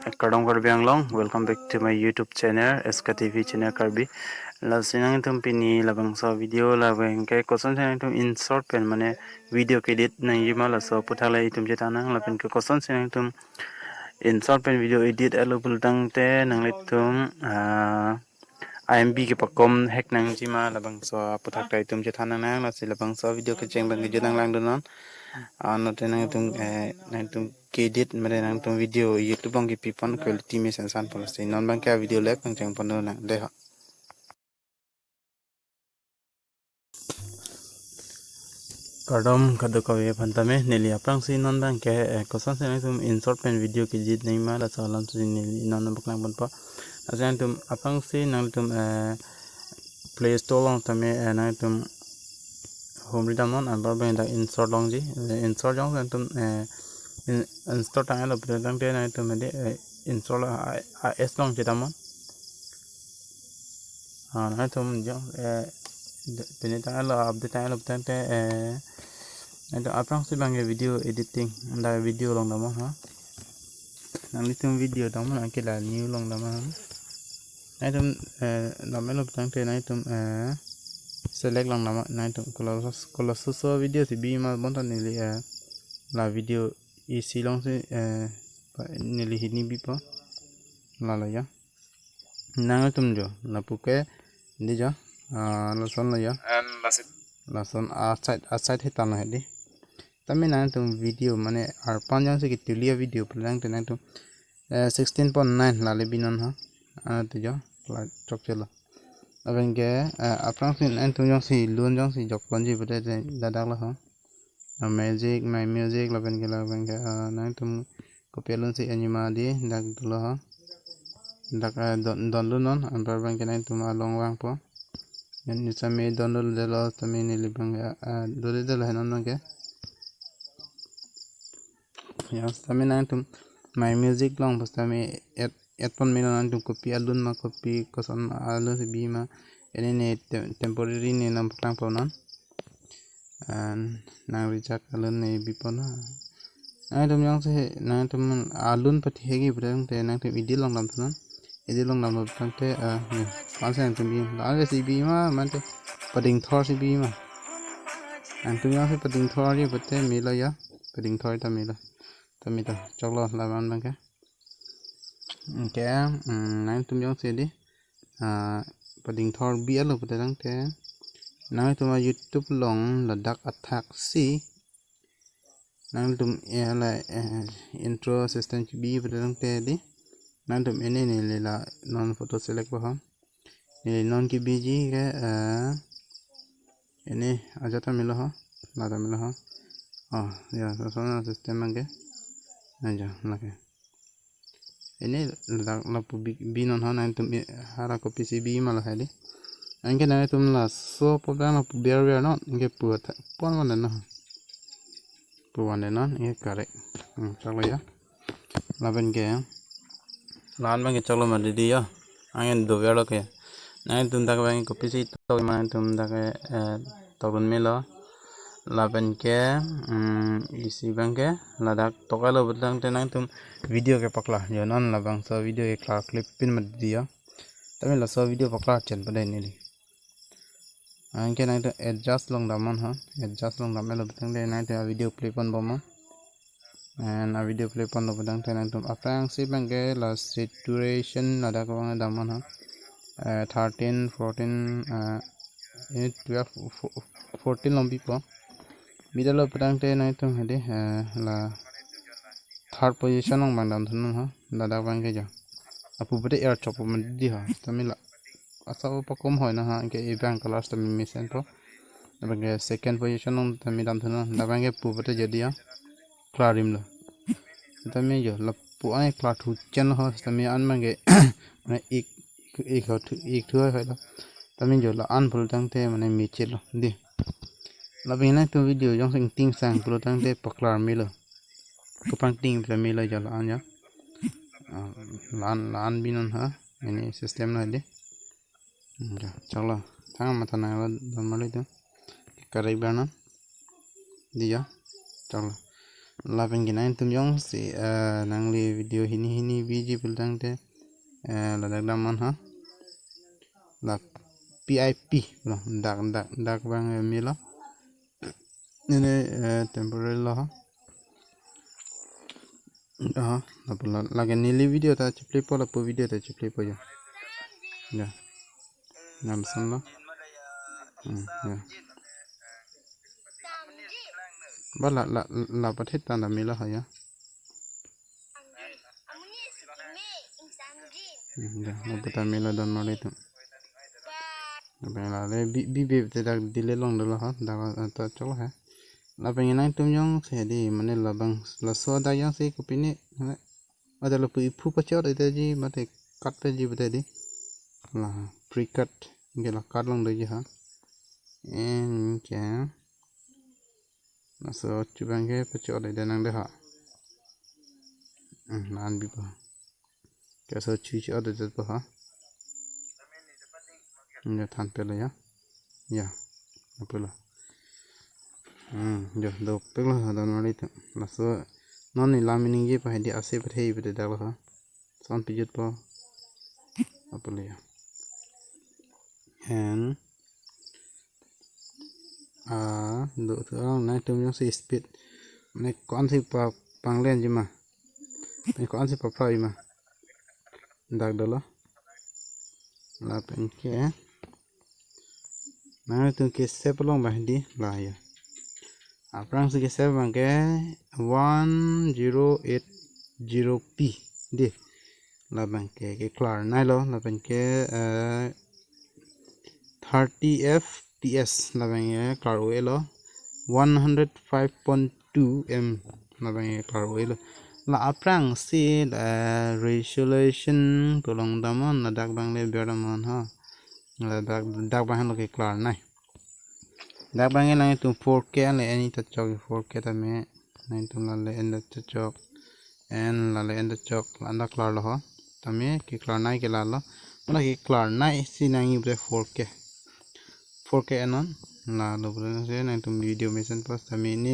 Karbi Anglong, welcome back to my YouTube channel, SKTV channel Karbi. La sinang tum pini labang so video labang ke koson sinang tum insert pen mane video edit na yima la so puthala itum jetana labang ke koson sinang tum insert pen video edit alubul tang te nang litum IMB ke pakom hack nang jima labang so puthak tai tum jetana na la si labang so video ke cheng bang ke jetang lang donon no te nang tum edit mere nang tum video YouTube bang ki pipon quality me sensan policy non bang ka video lek bang cheng pono na de ha Kardom kado kawe phantame neli aprang si non bang ke kosan se nang tum insert pen video ki jit nei ma la salam si neli non baklang bon pa asan tum aprang si nang tum Play Store long tame nang tum home read non ambar bang da insert long ji insert long nang tum install tang lo tang te nang tum de install s long ji tamon nang tum jo pene tang lo update tang lo tang te itu aprang si bang video editing da video long dama ha nang litum video dama nang ke la new long dama nang tum dama lo tang te nang tum select lang nama nang tum kalau so video si bi ma bon tan ni la video isi long si nili hini bi pa la ya nang tum jo na puke di jo la son la ya la son outside hitan la di tami nang tum video mane ar panjang se kitulia video pulang te nang tum 16.9 la le binon ha tu jo la chok chela abang ke aprang sin nang tum jong si lun jong si jok kon ji bute dadak la ha magic my music la ben ke nang tum copy lun si anima di dak dulu ha dak don lu non ambar bang ke nang tum along wang po ni same don lu de lo tami ni libang dole de la hanan ke ya tami nang tum my music long pas tami et pon mi nang tum copy alun ma copy kosan alun si bi ma ini temporary ni nam tang po non nang reject alun ni bi po na nang tum yang se nang tum alun pati hegi brang te nang tum idil long lam non idil long lam tang te ni pan se tum bi la le si bi ma man te pading thor si bi ma ang tum yang se pading thor ri bote mi la ya pading thor ta mi la tami ta choklo la man bang ke nang tum yang se di pading thor bi alo bote tang te nang tum YouTube long ladak attack si nang tum la intro assistant bi bote tang te di nang tum ene ni la non photo select ba ha ni non ki biji ke ini aja ta milo ha la ta milo ha ya so system mang aja lagi ini la pu bi non ha nang tum hara copy si bi malah hadi angke nang tum la so program la pu biar no nge pu ta pon wan na pu wan na nge kare chalo ya laben ke lan bang ke chalo ma di ya angen do velo ke nang tum da bang copy si to ma tum da ke to bun melo laben ke isi bang ke ladak tokalo budang te nang tum video ke pakla yo non labang so video ke clip pin ma dia tami la so video pakla chen pade ni li angke nang tum adjust long damon ha adjust long damelo budang te nang tum video play pon boma and a video play pon lo budang te nang tum aprang si bang ke la saturation ladak bang damon ha 13 14 12 14 lombi po video lo pedang te nai tum hede la third position ong bang dan thun ha dada bang ke ja apu bede air chop ma di ha tamila asa pa kom hoy na ha ke e bang class tam mission po bang second position ong tami dan thun da bang ke pu bede jadi ha clarim lo tami jo la pu ai cla thu chen ho tami an bang ke mane ek thu hoy lo tami jo la an phul tang te mane mi chelo di labing na tu video jong sing ting sang pro tang te paklar milo kupang ting pla milo jala anya lan binon ha ini system na de ja chalo thang mata na la don mali to karai bana dia chalo là bên cái này tụi nhung sẽ năng li video hini video belakang te là đặc đam ha là PIP loh dak bang mi lo ini temporary lo ha là lagi nili video ta play po la po video ta play po ya nam san lo ya ba laประเทศตามีแล้วya ya la pata mi la don ma le tu ba la le bi te dak dile long de lo ha da ta chol ha la pengen nang tum yong se di mane la bang la so da yang se ko pini ada la pu pa chot de ji mate cut pe ji bete di la pre cut ge la cut long de ji ha en ke na so chu bang ge pa chot de nang de ha nan bi pa ke so chu chot de pa ha ya than pe la ya apa la giờ đâu biết là đâu mà đi thôi là số nó này làm mình gì phải đi áp xếp hay bị đào hả xong bị giật bao apa lagi and độ thứ này trong những cái speed này con thì bằng lên chứ mà này con thì phải mà đặc đó là bên kia này từ cái xếp long bài đi là ya aprang sige se bangke 1080p di la bangke ke klar nai lo la bangke 30 fps la bangke klar o lo 105.2 m la bangke klar o lo la aprang si la resolution tolong damon la dak bang le beramon ha la dak bang lo ke klar nai dak bangin lang itu 4K le ani tachok 4K ta me nang tum la le enda tachok en la le enda chok anda klar lo ta me ki klar nai ke la lo mana ki klar nai si nang ibre 4K anon la lo bre se nang tum video mesen post ta me ni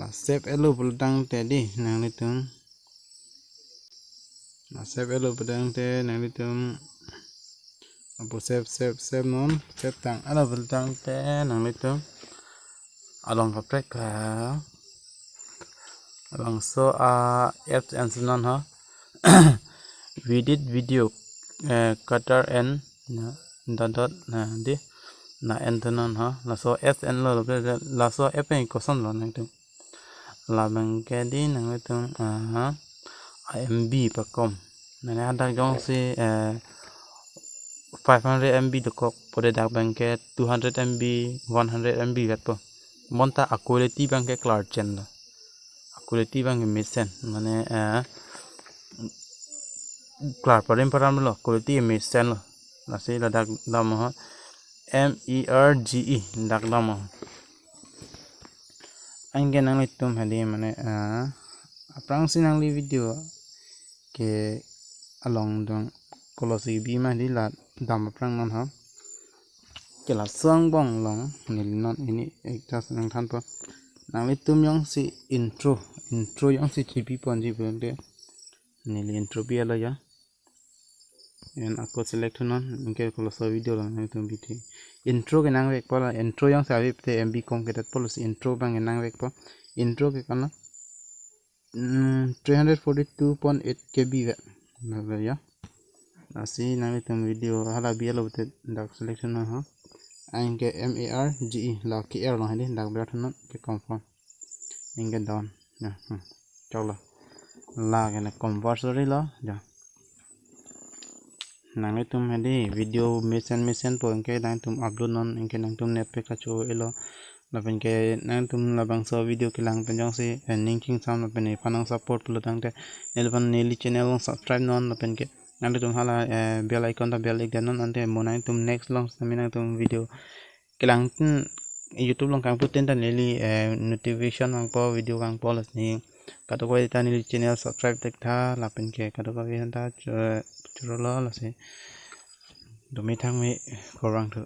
la save elo bultang te di nang le tum la save elo bultang te nang le tum apo save non save tang ala bultang te nang le tum along kaprek along so apps and sunan ha we did video cutter and dot di na entonon ha la so apps and lo la so app en koson lo nang tum la bang ke di nang le tum imb pakom na ada jong si 500 MB to kok pode dak bangke 200 MB 100 MB gat po monta quality bangke cloud chen lo quality bangke mesen mane cloud param lo quality mesen lo la se la dak dam ha merge dak dam angge nang litum hadi mane aprang sinang li video ke along dong kolosi bi ma di la dam aprang non ha ke la sang bong long nil non ini ekta senang than po nang litum yong si intro yong si chipi pon ji bende nil intro bi ala ya en ako select non ingke koloso video lang litum biti intro ke nang vek pola intro yong sa vip te mb kom ke tat polos intro bang nang vek po intro ke kana 342.8 kb ve na ya asi nang item video hala bialo te dak selection na ha angke marge la ki er lo hadi dak berat non ke confirm ingke down ya chalo la ke na conversory lo ja nang item hadi video mesen po ingke nang tum upload non ingke nang tum net pe ka cho elo la pen ke nang tum la bang so video ke lang pen jong se linking sam la pen panang support lo tang te nelpan neli channel subscribe non la pen ke nanti tum hala bell icon ta bell icon non nanti monai tum next long samina tum video kelang YouTube long kang puten ta neli notification ang po video kang po las ni kato ko ta neli channel subscribe tek tha lapen ke kato ko vi ta churo lo la se domi thang mi korang thu